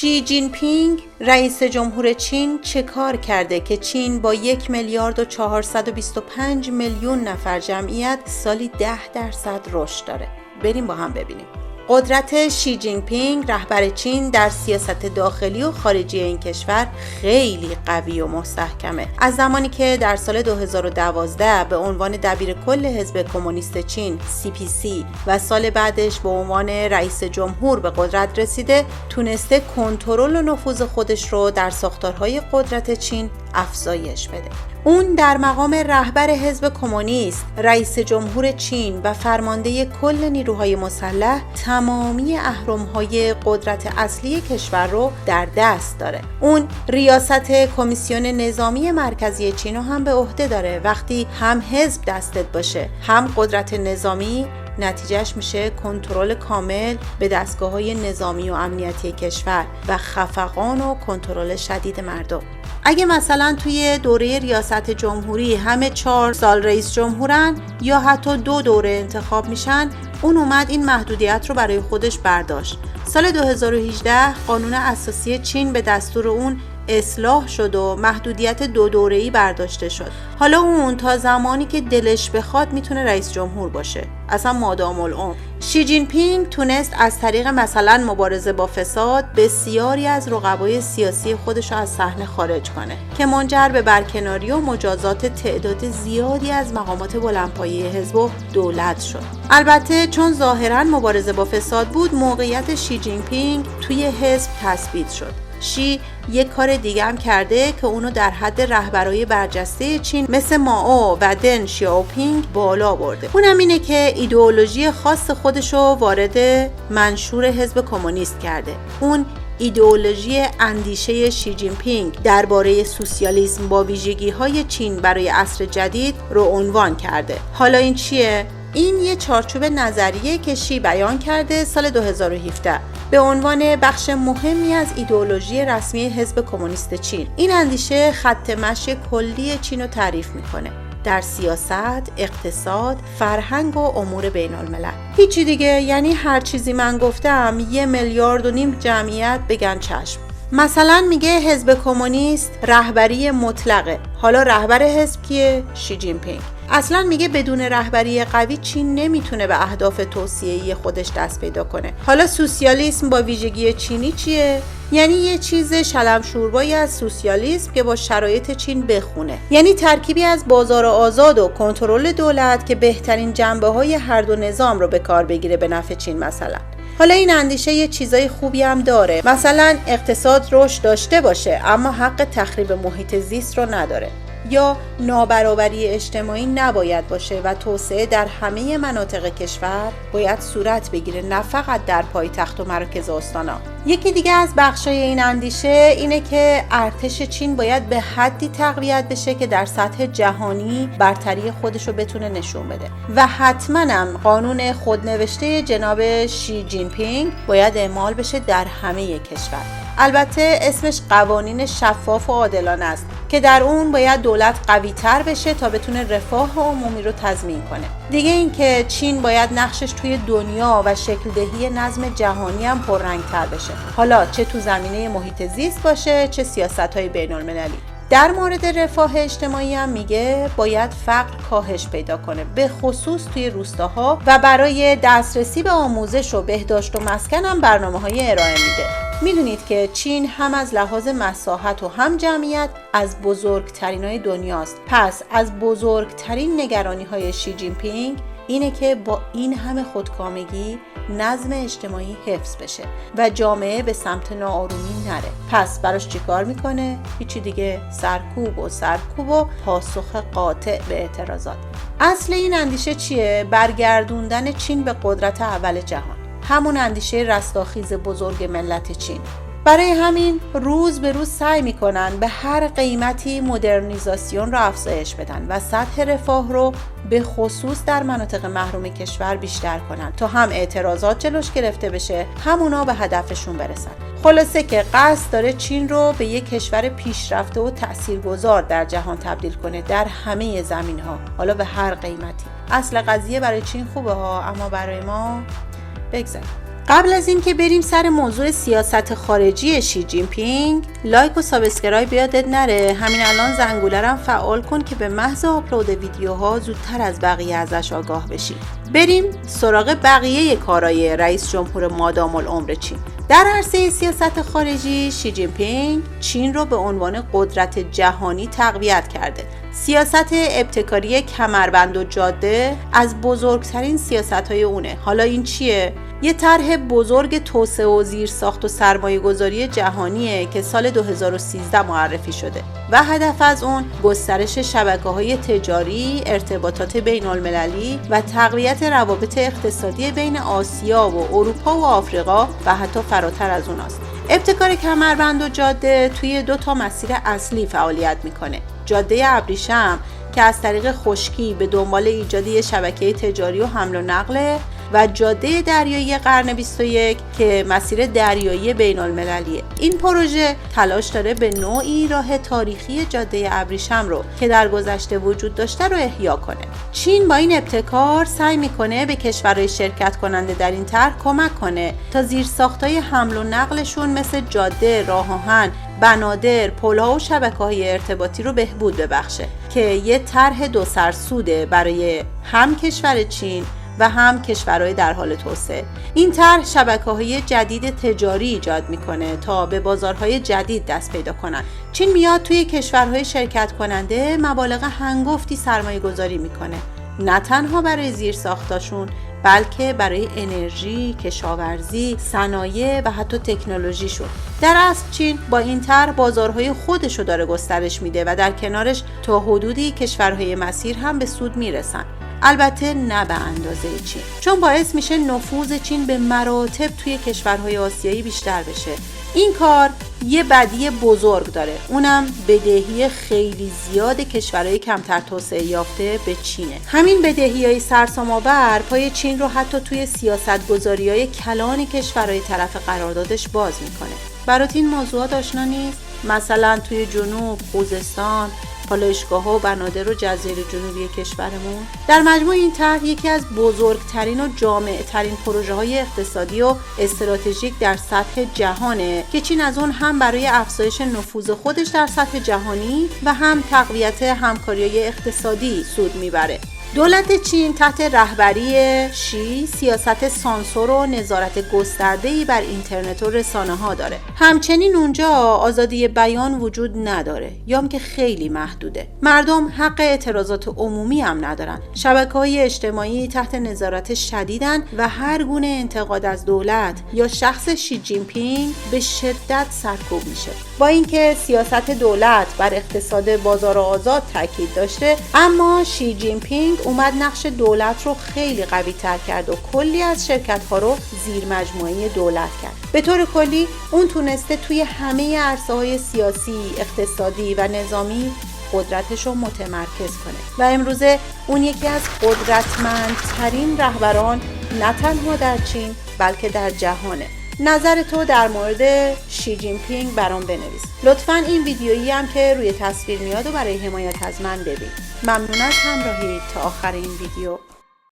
شی جین پینگ رئیس جمهور چین چه کار کرده که چین با 1,425,000,000 نفر جمعیت سالی 10% رشد داره؟ بریم با هم ببینیم. قدرت شی جین پینگ رهبر چین در سیاست داخلی و خارجی این کشور خیلی قوی و مستحکمه. از زمانی که در سال 2012 به عنوان دبیرکل حزب کمونیست چین CPC و سال بعدش به عنوان رئیس جمهور به قدرت رسیده، تونسته کنترل و نفوذ خودش رو در ساختارهای قدرت چین افزایش بده. اون در مقام رهبر حزب کمونیست، رئیس جمهور چین و فرمانده کل نیروهای مسلح تمامی اهرم‌های قدرت اصلی کشور رو در دست داره. اون ریاست کمیسیون نظامی مرکزی چین رو هم به عهده داره. وقتی هم حزب دستت باشه، هم قدرت نظامی، نتیجهش میشه کنترل کامل به دستگاه‌های نظامی و امنیتی کشور و خفقان و کنترل شدید مردم. اگه مثلا توی دوره ریاست جمهوری همه 4 سال رئیس جمهورن یا حتی 2 دوره انتخاب میشن، اون اومد این محدودیت رو برای خودش برداشت. سال 2018 قانون اساسی چین به دستور اون اصلاح شد و محدودیت 2 دوره‌ای برداشته شد. حالا اون تا زمانی که دلش بخواد میتونه رئیس جمهور باشه، اصلا مادام العمر. شی جین پینگ تونست از طریق مثلا مبارزه با فساد بسیاری از رقبای سیاسی خودش رو از صحنه خارج کنه که منجر به برکناری و مجازات تعداد زیادی از مقامات بلندپایه حزب و دولت شد. البته چون ظاهرا مبارزه با فساد بود، موقعیت شی جین پینگ توی حزب تثبیت شد. شی یک کار دیگه هم کرده که اونو در حد رهبرای برجسته چین مثل مائو و دن شیائوپینگ بالا برده. اونم اینه که ایدئولوژی خاص خودشو وارد منشور حزب کمونیست کرده. اون ایدئولوژی اندیشه شی جین پینگ درباره سوسیالیسم با ویژگی‌های چین برای عصر جدید رو عنوان کرده. حالا این چیه؟ این یه چارچوب نظریه که شی بیان کرده سال 2017 به عنوان بخش مهمی از ایدئولوژی رسمی حزب کمونیست چین. این اندیشه خط مشی کلی چین رو تعریف میکنه در سیاست، اقتصاد، فرهنگ و امور بین الملل. هیچی دیگه، یعنی هر چیزی من گفتم 1.5 میلیارد جمعیت بگن چشم. مثلا میگه حزب کمونیست رهبری مطلقه. حالا رهبر حزب کیه؟ شی جین پینگ. اصلا میگه بدون رهبری قوی چین نمیتونه به اهداف توسعه‌ای خودش دست پیدا کنه. حالا سوسیالیسم با ویژگی چینی چیه؟ یعنی یه چیز شلم شوربایی از سوسیالیسم که با شرایط چین بخونه. یعنی ترکیبی از بازار آزاد و کنترل دولت که بهترین جنبه‌های هر دو نظام رو به کار بگیره به نفع چین مثلا. حالا این اندیشه یه چیزای خوبی هم داره. مثلا اقتصاد رشد داشته باشه اما حق تخریب محیط زیست رو نداره. یا نابرابری اجتماعی نباید باشه و توسعه در همه مناطق کشور باید صورت بگیره، نه فقط در پایتخت و مراکز استان‌ها. یکی دیگه از بخشای این اندیشه اینه که ارتش چین باید به حدی تقویت بشه که در سطح جهانی برتری خودش رو بتونه نشون بده و حتما هم قانون خودنوشته جناب شی جین پینگ باید اعمال بشه در همه کشور. البته اسمش قوانین شفاف و عادلانه است که در اون باید دولت قوی تر بشه تا بتونه رفاه عمومی رو تضمین کنه. دیگه این که چین باید نقشش توی دنیا و شکل دهی نظم جهانی هم پررنگ تر بشه، حالا چه تو زمینه محیط زیست باشه چه سیاست‌های بین‌المللی. در مورد رفاه اجتماعی هم میگه باید فقر کاهش پیدا کنه، به خصوص توی روستاها، و برای دسترسی به آموزش و بهداشت و مسکن هم برنامه‌های ارائه میده. میدونید که چین هم از لحاظ مساحت و هم جمعیت از بزرگترینای دنیاست. پس از بزرگترین نگرانی‌های شی جین پینگ اینه که با این همه خودکامگی نظم اجتماعی حفظ بشه و جامعه به سمت ناآرومی نره. پس براش چیکار میکنه؟ هیچی دیگه، سرکوب و پاسخ قاطع به اعتراضات. اصل این اندیشه چیه؟ برگردوندن چین به قدرت اول جهان، همون اندیشه رستاخیز بزرگ ملت چین. برای همین روز به روز سعی میکنن به هر قیمتی مدرنیزاسیون رو افزایش بدن و سطح رفاه رو به خصوص در مناطق محروم کشور بیشتر کنن تا هم اعتراضات جلوش گرفته بشه، هم اونا به هدفشون برسن. خلاصه که قصد داره چین رو به یک کشور پیشرفته و تاثیرگذار در جهان تبدیل کنه در همه زمین‌ها، حالا به هر قیمتی. اصل قضیه برای چین خوبه ها، اما برای ما بگذاریم. قبل از اینکه بریم سر موضوع سیاست خارجی شی جین پینگ، لایک و سابسکرایب یادت نره. همین الان زنگوله رو فعال کن که به محض آپلود ویدیوها زودتر از بقیه ازش آگاه بشی. بریم سراغ بقیه کارهای رئیس جمهور مادام العمر چین. در عرصه سیاست خارجی، شی جین پینگ چین رو به عنوان قدرت جهانی تقویت کرده. سیاست ابتکاری کمربند و جاده از بزرگترین سیاست‌های اونه. حالا این چیه؟ یه طرح بزرگ توسعه و زیرساخت و سرمایه‌گذاری جهانیه که سال 2013 معرفی شده و هدف از اون گسترش شبکه‌های تجاری، ارتباطات بین‌المللی و تقویت روابط اقتصادی بین آسیا و اروپا و آفریقا و حتی فراتر از اوناست. ابتکار کمربند و جاده توی 2 مسیر اصلی فعالیت میکنه. جاده ابریشم که از طریق خشکی به دنبال ایجاد یک شبکه تجاری و حمل و نقل و جاده دریایی قرن 21 که مسیر دریایی بین المللیه. این پروژه تلاش داره به نوعی راه تاریخی جاده ابریشم رو که در گذشته وجود داشته رو احیا کنه. چین با این ابتکار سعی میکنه به کشورهای شرکت کننده در این طرح کمک کنه تا زیرساخت‌های حمل و نقلشون مثل جاده، راه آهن، بنادر، پل‌ها و شبکه‌های ارتباطی رو بهبود ببخشه که یه طرح 2 سرسوده برای هم کشور چین و هم کشورهای در حال توسعه. این طرح شبکه‌های جدید تجاری ایجاد میکنه تا به بازارهای جدید دست پیدا کنن. چین میاد توی کشورهای شرکت کننده مبالغ هنگفتی سرمایه گذاری میکنه، نه تنها برای زیرساختاشون بلکه برای انرژی، کشاورزی، صنایع و حتی تکنولوژیشون. در اصل چین با این طرح بازارهای خودشو داره گسترش میده و در کنارش تا حدودی کشورهای مسیر هم به سود میرسن. البته نه به اندازه چین، چون باعث میشه نفوذ چین به مراتب توی کشورهای آسیایی بیشتر بشه. این کار یه بدی بزرگ داره، اونم بدهی خیلی زیاد کشورهای کمتر توسعه یافته به چینه. همین بدهی‌های سرسام‌آور پای چین رو حتی توی سیاست‌گذاری‌های کلان کشورهای طرف قراردادش باز میکنه. برات این موضوعات آشنا نیست؟ مثلا توی جنوب، خوزستان، پالایشگاه‌ها و بنادر و جزایر جنوبی کشورمون. در مجموع این طرح یکی از بزرگترین و جامع‌ترین پروژه‌های اقتصادی و استراتژیک در سطح جهانه که چین از اون هم برای افزایش نفوذ خودش در سطح جهانی و هم تقویت همکاری‌های اقتصادی سود میبره. دولت چین تحت رهبری شی سیاست سانسور و نظارت گسترده‌ای بر اینترنت و رسانه‌ها داره. همچنین اونجا آزادی بیان وجود نداره یا که خیلی محدوده. مردم حق اعتراضات عمومی هم ندارن. شبکه‌های اجتماعی تحت نظارت شدیدن و هر گونه انتقاد از دولت یا شخص شی جین پینگ به شدت سرکوب میشه. با اینکه سیاست دولت بر اقتصاد بازار آزاد تاکید داشته، اما شی جین پینگ اومد نقش دولت رو خیلی قوی تر کرد و کلی از شرکت ها رو زیر مجموعه دولت کرد. به طور کلی اون تونسته توی همه عرصه های سیاسی، اقتصادی و نظامی قدرتش رو متمرکز کنه و امروزه اون یکی از قدرتمندترین رهبران نه تنها در چین بلکه در جهانه. نظر تو در مورد شی جین پینگ برام بنویس. لطفاً این ویدیویی هم که روی تصویر میاد و برای حمایت از من ببین. ممنون از همراهی تا آخر این ویدیو.